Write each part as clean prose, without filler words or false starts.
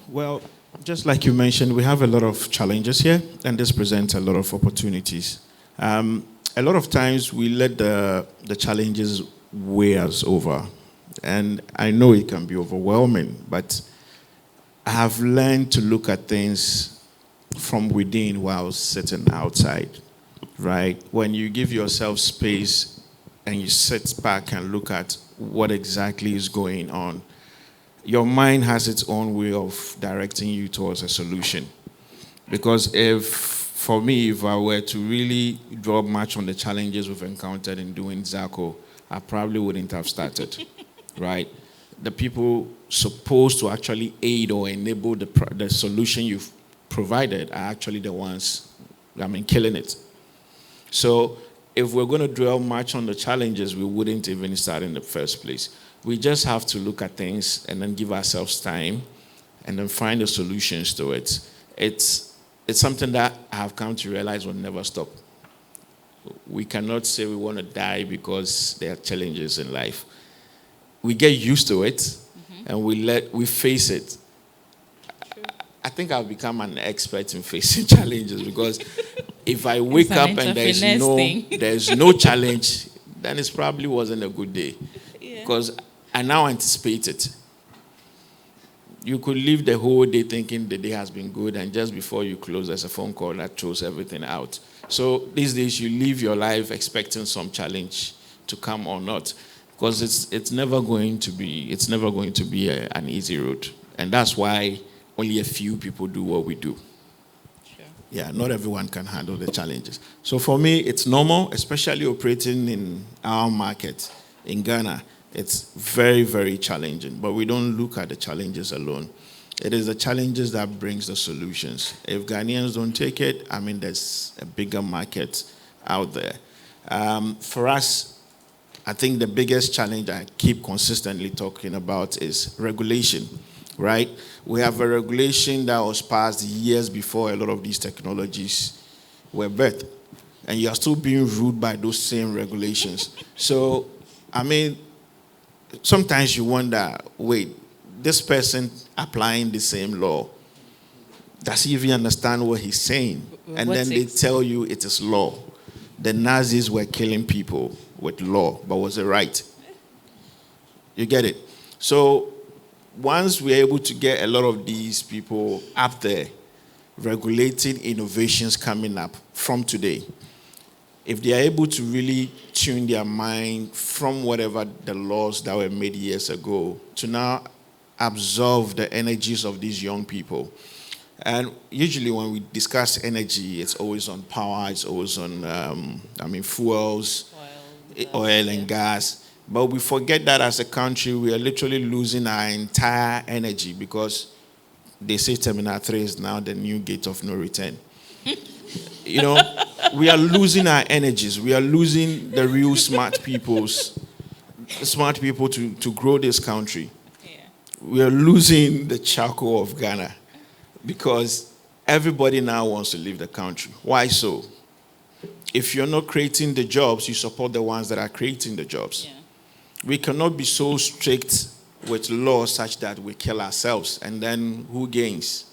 Well, just like you mentioned, we have a lot of challenges here, and this presents a lot of opportunities. A lot of times we let the challenges weigh us over, and I know it can be overwhelming, but I have learned to look at things from within while sitting outside, right? When you give yourself space and you sit back and look at what exactly is going on, your mind has its own way of directing you towards a solution. Because for me, if I were to really draw much on the challenges we've encountered in doing Zaacoal, I probably wouldn't have started, right? The people supposed to actually aid or enable the solution you've provided are actually the ones, killing it. So if we're going to dwell much on the challenges, we wouldn't even start in the first place. We just have to look at things and then give ourselves time and then find the solutions to it. It's something that I have come to realize will never stop. We cannot say we want to die because there are challenges in life. We get used to it and we face it. I think I've become an expert in facing challenges because if I wake up and there's no challenge, then it probably wasn't a good day. Because I now anticipate it. You could live the whole day thinking the day has been good, and just before you close, there's a phone call that throws everything out. So these days, you live your life expecting some challenge to come or not, because it's never going to be an easy road, and that's why only a few people do what we do. Sure. Yeah, not everyone can handle the challenges. So for me, it's normal, especially operating in our market in Ghana. It's very, very challenging, but we don't look at the challenges alone. It is the challenges that brings the solutions. If Ghanaians don't take it, there's a bigger market out there. For us, I think the biggest challenge I keep consistently talking about is regulation, right? We have a regulation that was passed years before a lot of these technologies were birthed, and you are still being ruled by those same regulations. So, sometimes you wonder, wait, this person applying the same law, does he even understand what he's saying? And then they tell you it is law. The Nazis were killing people with law, but was it right? You get it? So once we're able to get a lot of these people up there, regulating innovations coming up from today, if they are able to really tune their mind from whatever the laws that were made years ago to now absorb the energies of these young people. And usually when we discuss energy, it's always on power, it's always on, fuels, oil and gas. But we forget that as a country, we are literally losing our entire energy because they say Terminal 3 is now the new gate of no return. We are losing our energies. We are losing the real smart people to grow this country. Yeah. We are losing the charcoal of Ghana because everybody now wants to leave the country. Why so? If you're not creating the jobs, you support the ones that are creating the jobs. Yeah. We cannot be so strict with laws such that we kill ourselves, and then who gains?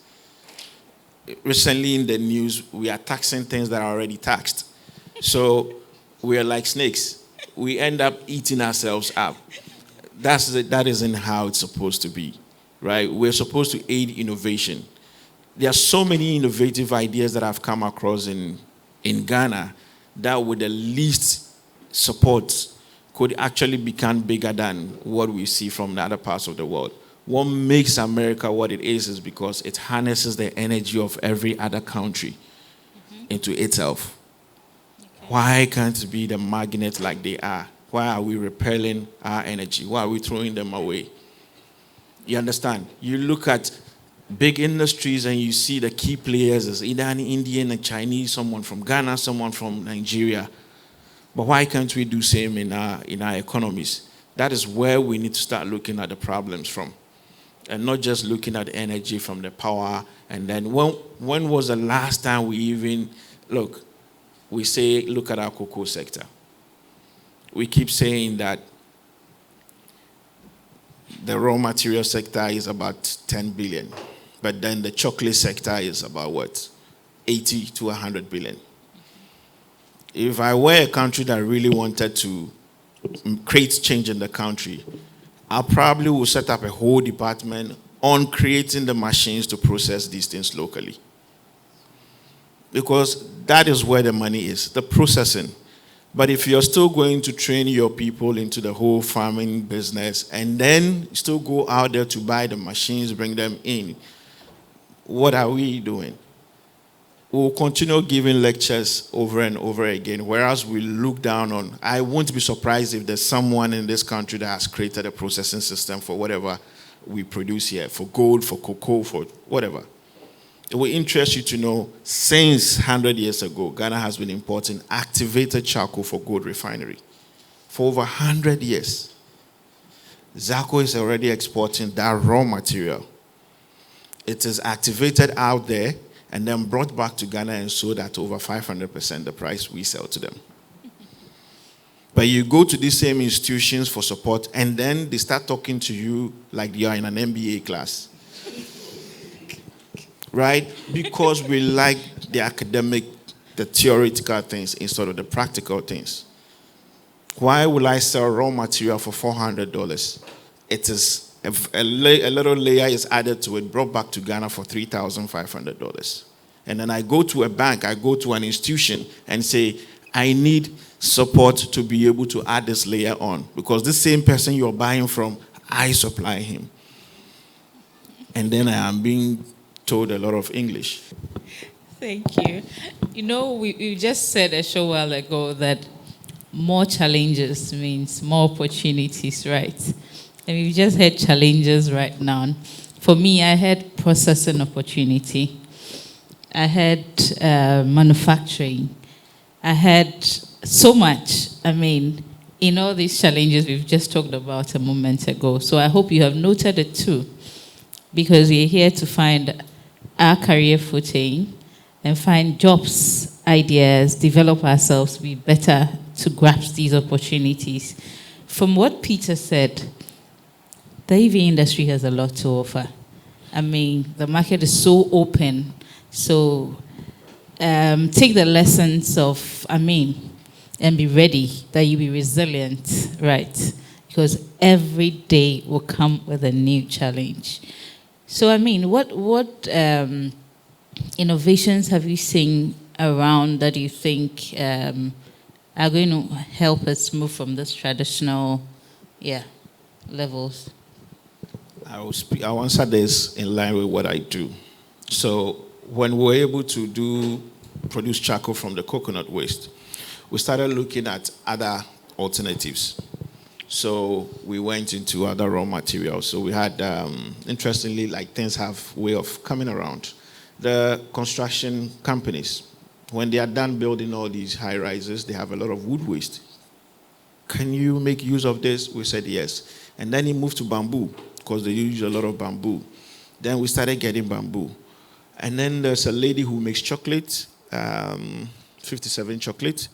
Recently in the news, we are taxing things that are already taxed. So we are like snakes. We end up eating ourselves up. That isn't how it's supposed to be, right? We're supposed to aid innovation. There are so many innovative ideas that I've come across in Ghana that with the least support could actually become bigger than what we see from the other parts of the world. What makes America what it is because it harnesses the energy of every other country into itself. Okay. Why can't it be the magnet like they are? Why are we repelling our energy? Why are we throwing them away? You understand? You look at big industries and you see the key players as either an Indian, a Chinese, someone from Ghana, someone from Nigeria. But why can't we do the same in our economies? That is where we need to start looking at the problems from. And not just looking at energy from the power. And then when was the last time we even, look at our cocoa sector. We keep saying that the raw material sector is about 10 billion. But then the chocolate sector is about what? 80 to 100 billion. If I were a country that really wanted to create change in the country, I probably will set up a whole department on creating the machines to process these things locally. Because that is where the money is, the processing. But if you're still going to train your people into the whole farming business and then still go out there to buy the machines, bring them in, what are we doing? We'll continue giving lectures over and over again, whereas we look down on, I won't be surprised if there's someone in this country that has created a processing system for whatever we produce here, for gold, for cocoa, for whatever. It will interest you to know, since 100 years ago, Ghana has been importing activated charcoal for gold refinery. For over 100 years. Zaacoal is already exporting that raw material. It is activated out there and then brought back to Ghana and sold at over 500% the price we sell to them. But you go to these same institutions for support, and then they start talking to you like you are in an MBA class. Right? Because we like the academic, the theoretical things instead of the practical things. Why will I sell raw material for $400? It is a little layer is added to it, brought back to Ghana for $3,500. And then I go to a bank, I go to an institution and say, I need support to be able to add this layer on. Because this same person you're buying from, I supply him. And then I am being told a lot of English. Thank you. You know, we just said a short while ago that more challenges means more opportunities, right? And we've just had challenges right now. For me, I had processing opportunity. I had manufacturing. I had so much. I mean, in all these challenges we've just talked about a moment ago. So I hope you have noted it too, because we're here to find our career footing and find jobs, ideas, develop ourselves to be better to grasp these opportunities. From what Peter said, the EV industry has a lot to offer. I mean, the market is so open. So take the lessons of Amin and be ready that you'll be resilient, right? Because every day will come with a new challenge. So, Amin, what innovations have you seen around that you think are going to help us move from this traditional levels? I'll answer this in line with what I do. So when we were able to produce charcoal from the coconut waste, we started looking at other alternatives. So we went into other raw materials. So we had, interestingly, like things have way of coming around. The construction companies, when they are done building all these high rises, they have a lot of wood waste. Can you make use of this? We said yes. And then it moved to bamboo, because they use a lot of bamboo. Then we started getting bamboo. And then there's a lady who makes chocolate, 57 chocolate.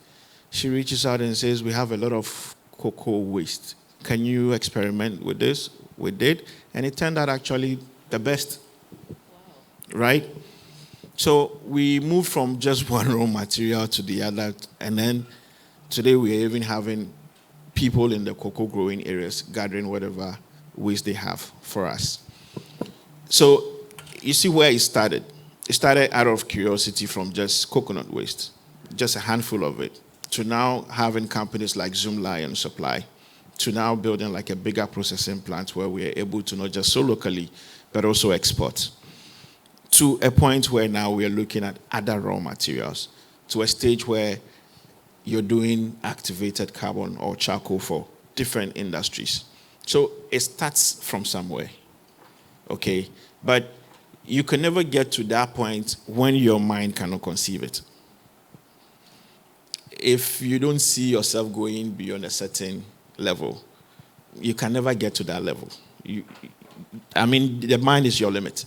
She reaches out and says, we have a lot of cocoa waste. Can you experiment with this? We did. And it turned out actually the best. Wow. Right? So we moved from just one raw material to the other. And then today we are even having people in the cocoa growing areas gathering whatever waste they have for us. So you see where it started. It started out of curiosity from just coconut waste, just a handful of it, to now having companies like Zoomlion supply, to now building like a bigger processing plant where we are able to not just sow locally, but also export. To a point where now we are looking at other raw materials, to a stage where you're doing activated carbon or charcoal for different industries. So it starts from somewhere, okay? But you can never get to that point when your mind cannot conceive it. If you don't see yourself going beyond a certain level, you can never get to that level. The mind is your limit.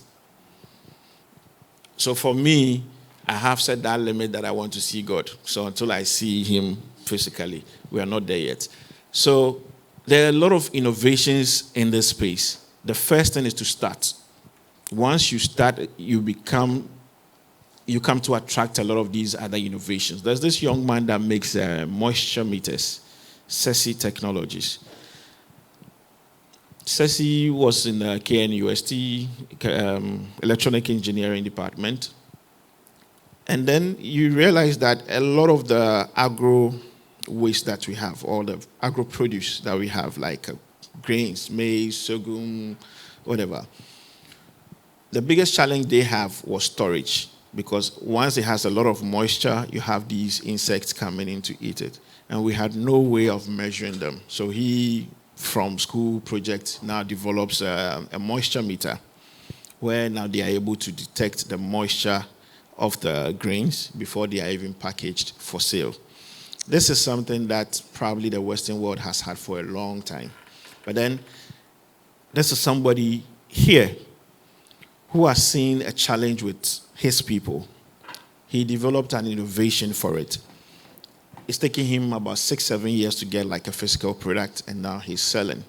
So for me, I have set that limit that I want to see God. So until I see him physically, we are not there yet. So there are a lot of innovations in this space. The first thing is to start. once you start, you come to attract a lot of these other innovations. There's this young man that makes moisture meters, Sulley Technologies. Sulley was in the KNUST, Electronic Engineering Department. And then you realize that a lot of the agro waste that we have, all the agro produce that we have, like grains, maize, sorghum, whatever, the biggest challenge they have was storage. Because once it has a lot of moisture, you have these insects coming in to eat it. And we had no way of measuring them. So he, from school project, now develops a moisture meter where now they are able to detect the moisture of the grains before they are even packaged for sale. This is something that probably the Western world has had for a long time. But then this is somebody here who has seen a challenge with his people. He developed an innovation for it. It's taking him about 6-7 years to get like a physical product, and now he's selling.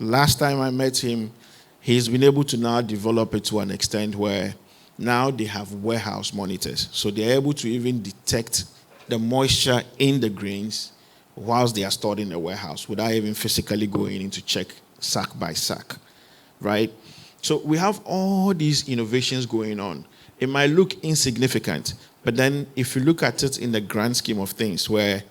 Last time I met him, he's been able to now develop it to an extent where now they have warehouse monitors. So they're able to even detect the moisture in the grains whilst they are stored in the warehouse without even physically going in to check sack by sack, right? So we have all these innovations going on. It might look insignificant, but then if you look at it in the grand scheme of things, where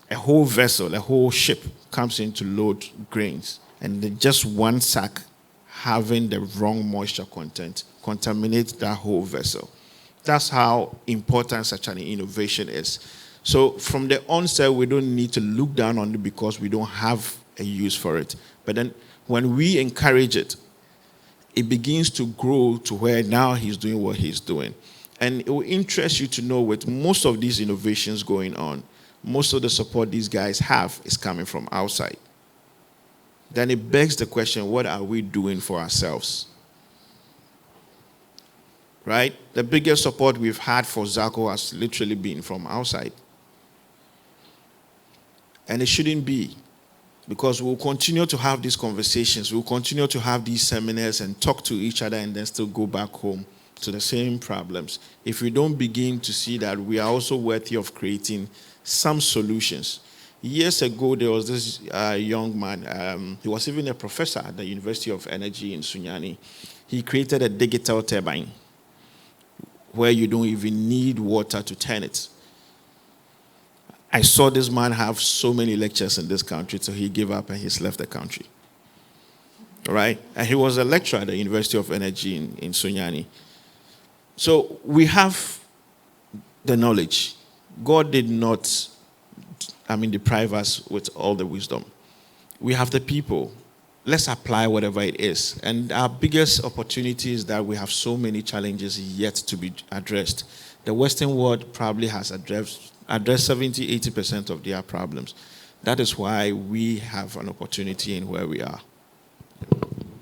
a whole vessel, a whole ship comes in to load grains, and just one sack having the wrong moisture content contaminates that whole vessel. That's how important such an innovation is. So from the onset, we don't need to look down on it because we don't have a use for it. But then when we encourage it, it begins to grow to where now he's doing what he's doing. And it will interest you to know, with most of these innovations going on, most of the support these guys have is coming from outside. Then it begs the question, what are we doing for ourselves? Right? The biggest support we've had for Zaacoal has literally been from outside. And it shouldn't be. Because we'll continue to have these conversations, we'll continue to have these seminars and talk to each other and then still go back home to the same problems. If we don't begin to see that we are also worthy of creating some solutions. Years ago, there was this young man, he was even a professor at the University of Energy in Sunyani. He created a digital turbine where you don't even need water to turn it. I saw this man have so many lectures in this country, so he gave up and he's left the country. All right? And he was a lecturer at the University of Energy in Sunyani. So we have the knowledge. God did not, deprive us with all the wisdom. We have the people. Let's apply whatever it is. And our biggest opportunity is that we have so many challenges yet to be addressed. The Western world probably has addressed 70-80% of their problems. That is why we have an opportunity in where we are.